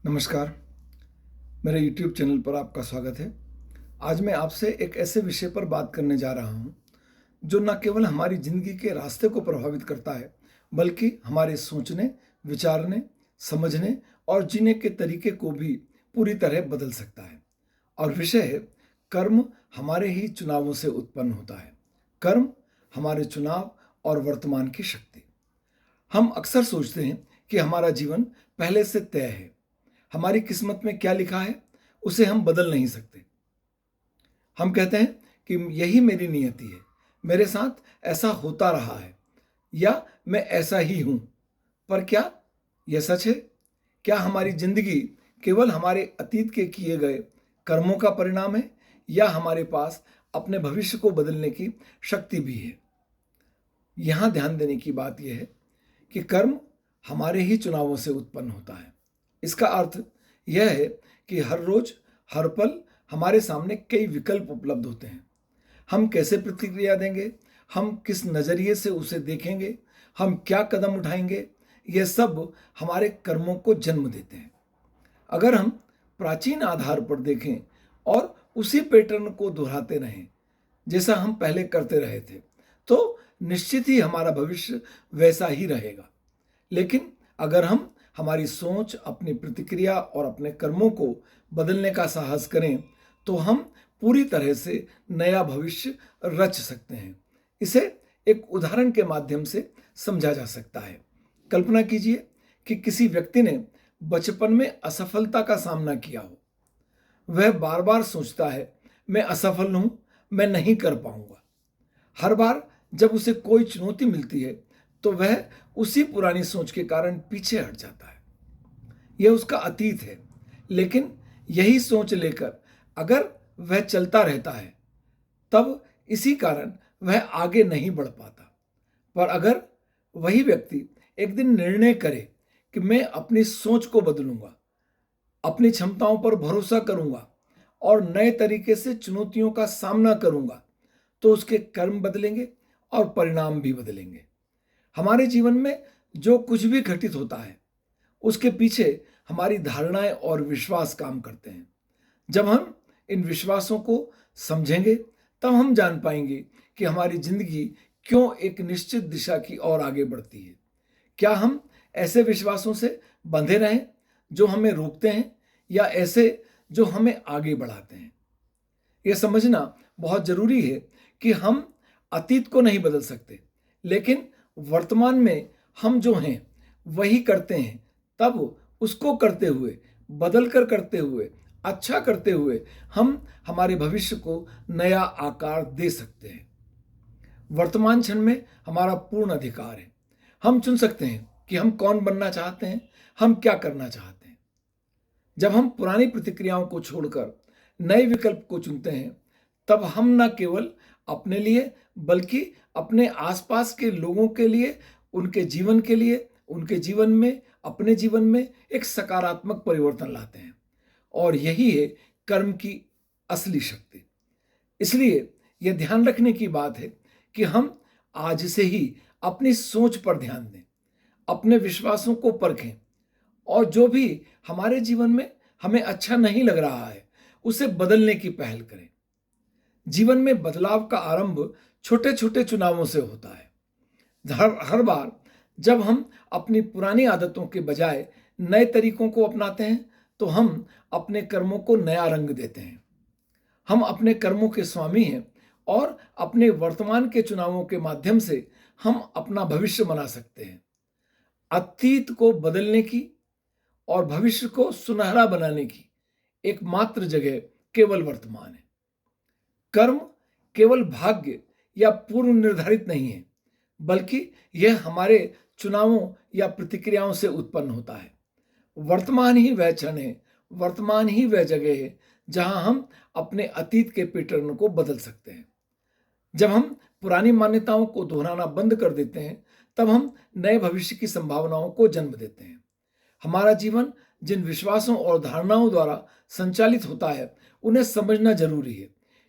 नमस्कार, मेरे YouTube channel पर आपका स्वागत है। आज मैं आपसे एक ऐसे विषय पर बात करने जा रहा हूँ, जो न केवल हमारी ज़िंदगी के रास्ते को प्रभावित करता है, बल्कि हमारे सोचने, विचारने, समझने और जीने के तरीके को भी पूरी तरह बदल सकता है। और विषय है, कर्म हमारे ही चुनावों से उत्पन्न होता है। कर्म हमारे चुनाव और वर्तमान की शक्ति। हम अक्सर सोचते हैं कि हमारा जीवन पहले से तय है। हमारी किस्मत में क्या लिखा है, उसे हम बदल नहीं सकते। हम कहते हैं कि यही मेरी नियति है, मेरे साथ ऐसा होता रहा है या मैं ऐसा ही हूं। पर क्या यह सच है? क्या हमारी जिंदगी केवल हमारे अतीत के किए गए कर्मों का परिणाम है, या हमारे पास अपने भविष्य को बदलने की शक्ति भी है? यहां ध्यान देने की बात यह है कि कर्म हमारे ही चुनावों से उत्पन्न होता है। इसका अर्थ यह है कि हर रोज, हर पल हमारे सामने कई विकल्प उपलब्ध होते हैं। हम कैसे प्रतिक्रिया देंगे, हम किस नज़रिए से उसे देखेंगे, हम क्या कदम उठाएंगे, यह सब हमारे कर्मों को जन्म देते हैं। अगर हम प्राचीन आधार पर देखें और उसी पैटर्न को दोहराते रहें जैसा हम पहले करते रहे थे, तो निश्चित ही हमारा भविष्य वैसा ही रहेगा। लेकिन अगर हम हमारी सोच, अपनी प्रतिक्रिया और अपने कर्मों को बदलने का साहस करें, तो हम पूरी तरह से नया भविष्य रच सकते हैं। इसे एक उदाहरण के माध्यम से समझा जा सकता है। कल्पना कीजिए कि किसी व्यक्ति ने बचपन में असफलता का सामना किया हो। वह बार बार सोचता है, मैं असफल हूं, मैं नहीं कर पाऊंगा। हर बार जब उसे कोई चुनौती मिलती है, तो वह उसी पुरानी सोच के कारण पीछे हट जाता है। यह उसका अतीत है, लेकिन यही सोच लेकर अगर वह चलता रहता है, तब इसी कारण वह आगे नहीं बढ़ पाता। पर अगर वही व्यक्ति एक दिन निर्णय करे कि मैं अपनी सोच को बदलूंगा, अपनी क्षमताओं पर भरोसा करूंगा और नए तरीके से चुनौतियों का सामना करूंगा, तो उसके कर्म बदलेंगे और परिणाम भी बदलेंगे। हमारे जीवन में जो कुछ भी घटित होता है, उसके पीछे हमारी धारणाएं और विश्वास काम करते हैं। जब हम इन विश्वासों को समझेंगे, तब हम जान पाएंगे कि हमारी जिंदगी क्यों एक निश्चित दिशा की ओर आगे बढ़ती है। क्या हम ऐसे विश्वासों से बंधे रहें जो हमें रोकते हैं, या ऐसे जो हमें आगे बढ़ाते हैं? यह समझना बहुत जरूरी है कि हम अतीत को नहीं बदल सकते, लेकिन वर्तमान में हम जो हैं वही करते हैं। तब उसको करते हुए, बदल कर करते हुए, अच्छा करते हुए हम हमारे भविष्य को नया आकार दे सकते हैं। वर्तमान क्षण में हमारा पूर्ण अधिकार है। हम चुन सकते हैं कि हम कौन बनना चाहते हैं, हम क्या करना चाहते हैं। जब हम पुरानी प्रतिक्रियाओं को छोड़कर नए विकल्प को चुनते हैं, तब हम न केवल अपने लिए, बल्कि अपने आसपास के लोगों के लिए, उनके जीवन के लिए, उनके जीवन में, अपने जीवन में एक सकारात्मक परिवर्तन लाते हैं। और यही है कर्म की असली शक्ति। इसलिए यह ध्यान रखने की बात है कि हम आज से ही अपनी सोच पर ध्यान दें, अपने विश्वासों को परखें, और जो भी हमारे जीवन में हमें अच्छा नहीं लग रहा है, उसे बदलने की पहल करें। जीवन में बदलाव का आरंभ छोटे छोटे चुनावों से होता है। हर बार जब हम अपनी पुरानी आदतों के बजाय नए तरीकों को अपनाते हैं, तो हम अपने कर्मों को नया रंग देते हैं। हम अपने कर्मों के स्वामी हैं, और अपने वर्तमान के चुनावों के माध्यम से हम अपना भविष्य बना सकते हैं। अतीत को बदलने की और भविष्य को सुनहरा बनाने की एकमात्र जगह केवल वर्तमान है। कर्म केवल भाग्य या पूर्व निर्धारित नहीं है, बल्कि यह हमारे चुनावों या प्रतिक्रियाओं से उत्पन्न होता है। वर्तमान ही वह क्षण है, वर्तमान ही वह जगह है जहां हम अपने अतीत के पैटर्न को बदल सकते हैं। जब हम पुरानी मान्यताओं को दोहराना बंद कर देते हैं, तब हम नए भविष्य की संभावनाओं को जन्म देते हैं। हमारा जीवन जिन विश्वासों और धारणाओं द्वारा संचालित होता है, उन्हें समझना जरूरी है,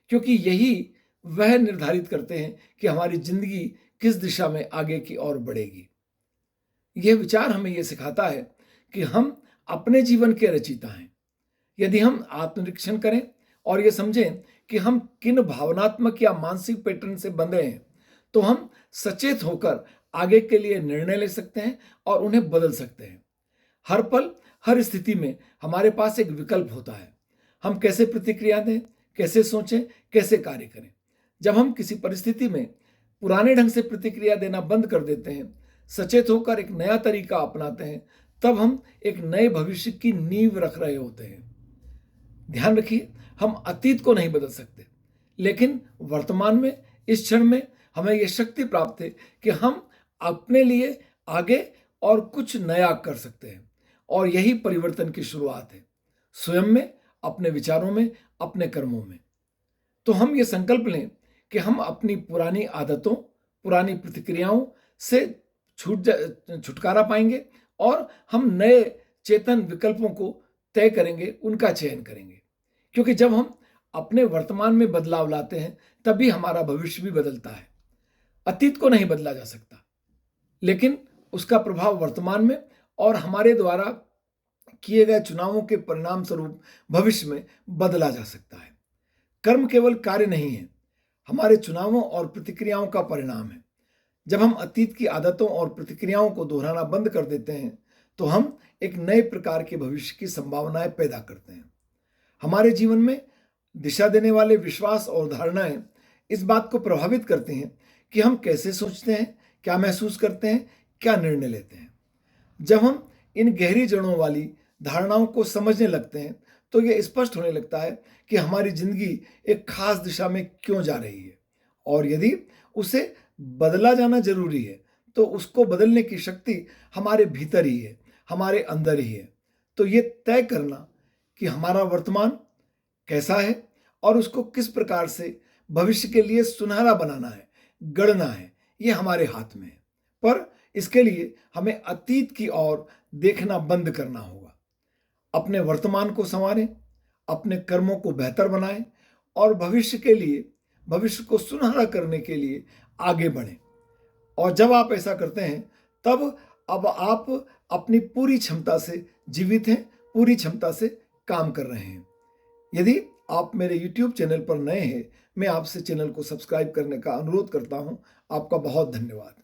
क्योंकि यही वह निर्धारित करते हैं कि हमारी जिंदगी किस दिशा में आगे की ओर बढ़ेगी। यह विचार हमें यह सिखाता है कि हम अपने जीवन के रचयिता हैं। यदि हम आत्मनिरीक्षण करें और ये समझें कि हम किन भावनात्मक या मानसिक पैटर्न से बंधे हैं, तो हम सचेत होकर आगे के लिए निर्णय ले सकते हैं और उन्हें बदल सकते हैं। हर पल, हर स्थिति में हमारे पास एक विकल्प होता है। हम कैसे प्रतिक्रिया दें, कैसे सोचें, कैसे कार्य करें। जब हम किसी परिस्थिति में पुराने ढंग से प्रतिक्रिया देना बंद कर देते हैं, सचेत होकर एक नया तरीका अपनाते हैं, तब हम एक नए भविष्य की नींव रख रहे होते हैं। ध्यान रखिए, हम अतीत को नहीं बदल सकते, लेकिन वर्तमान में, इस क्षण में हमें यह शक्ति प्राप्त है कि हम अपने लिए आगे और कुछ नया कर सकते हैं। और यही परिवर्तन की शुरुआत है, स्वयं में, अपने विचारों में, अपने कर्मों में। तो हम ये संकल्प लें कि हम अपनी पुरानी आदतों, पुरानी प्रतिक्रियाओं से छुटकारा पाएंगे और हम नए चेतन विकल्पों को तय करेंगे, उनका चयन करेंगे। क्योंकि जब हम अपने वर्तमान में बदलाव लाते हैं, तभी हमारा भविष्य भी बदलता है। अतीत को नहीं बदला जा सकता, लेकिन उसका प्रभाव वर्तमान में और हमारे द्वारा किए गए चुनावों के परिणाम स्वरूप भविष्य में बदला जा सकता है। कर्म केवल कार्य नहीं है, हमारे चुनावों और प्रतिक्रियाओं का परिणाम है। जब हम अतीत की आदतों और प्रतिक्रियाओं को दोहराना बंद कर देते हैं, तो हम एक नए प्रकार के भविष्य की संभावनाएं पैदा करते हैं। हमारे जीवन में दिशा देने वाले विश्वास और धारणाएं इस बात को प्रभावित करती हैं कि हम कैसे सोचते हैं, क्या महसूस करते हैं, क्या निर्णय लेते हैं। जब हम इन गहरी जड़ों वाली धारणाओं को समझने लगते हैं, तो यह स्पष्ट होने लगता है कि हमारी जिंदगी एक खास दिशा में क्यों जा रही है, और यदि उसे बदला जाना जरूरी है, तो उसको बदलने की शक्ति हमारे भीतर ही है, हमारे अंदर ही है। तो ये तय करना कि हमारा वर्तमान कैसा है और उसको किस प्रकार से भविष्य के लिए सुनहरा बनाना है, गढ़ना है, ये हमारे हाथ में है। पर इसके लिए हमें अतीत की ओर देखना बंद करना होगा। अपने वर्तमान को संवारें, अपने कर्मों को बेहतर बनाएं और भविष्य को सुनहरा करने के लिए आगे बढ़ें। और जब आप ऐसा करते हैं, तब अब आप अपनी पूरी क्षमता से जीवित हैं, पूरी क्षमता से काम कर रहे हैं। यदि आप मेरे YouTube चैनल पर नए हैं, मैं आपसे चैनल को सब्सक्राइब करने का अनुरोध करता हूं। आपका बहुत धन्यवाद।